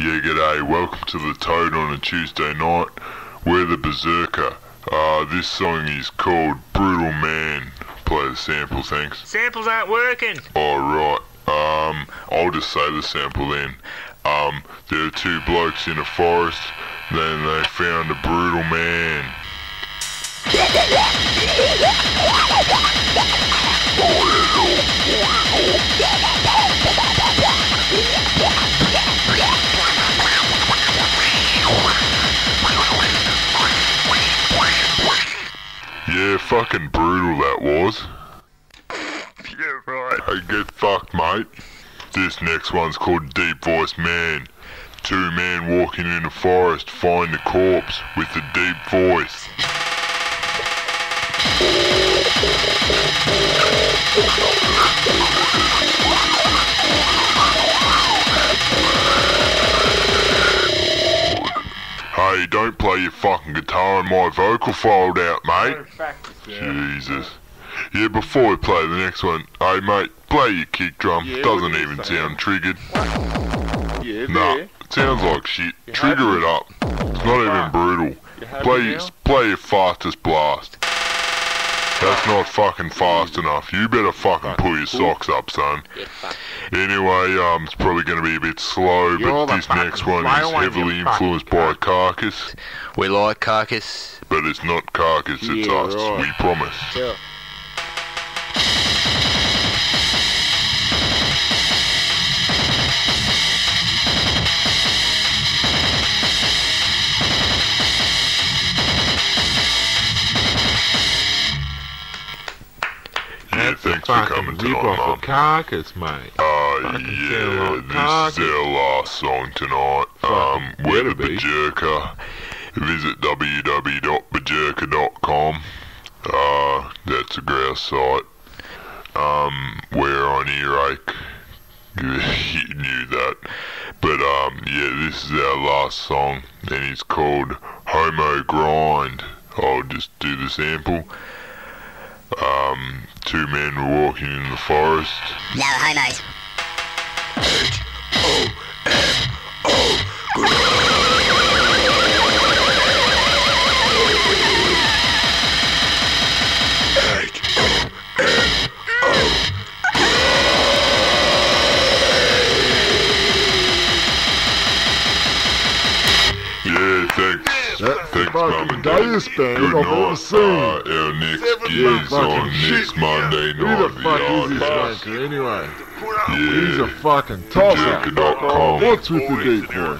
Yeah, g'day, welcome to the Toad on a Tuesday night. We're the Berserker. This song is called Brutal Man. Play the sample, thanks. Samples aren't working. Alright, I'll just say the sample then. There are two blokes in a forest, then they found a brutal man. Yeah, fucking brutal that was. Yeah, right. Hey, get fucked, mate. This next one's called Deep Voice Man. Two men walking in a forest find a corpse with a deep voice. Hey, don't play your fucking guitar and my vocal fold out, mate. Jesus. Yeah, before we play the next one, hey mate, play your kick drum. Yeah, Doesn't what are you even saying? sound triggered. Yeah, Nah, there. it sounds like shit. You Trigger happy? it up. It's not even brutal. You happy Play now? play your fastest blast. That's not fucking fast enough. You better fucking pull your socks up, son. Anyway, it's probably going to be a bit slow, You're but the this next fucking one slow is one, heavily you fucking influenced by Carcass. We like Carcass. But it's not Carcass, it's Yeah, us. right. We promise. Yeah. Yeah, thanks for coming Rip tonight, off Mum. of Carcass, mate. Fucking sound Yeah, like this Carcass. is our last song tonight. Fucking We're the better be. Berjerker. Visit www.berjerker.com. That's a grouse site. We're on Earache. You knew that. But, yeah, this is our last song, and it's called Homo Grind. I'll just do the sample. Two men were walking in the forest. No homos. Yeah, thanks. That's the Thanks, Mum fucking and Dad. gayest band Good I've ever night. seen. Our next You gig is fucking on shit. next Monday Who the night. fuck is this Yard. wanker anyway? Yeah. He's a fucking tosser. Berjerker.com. What's with the deep voice?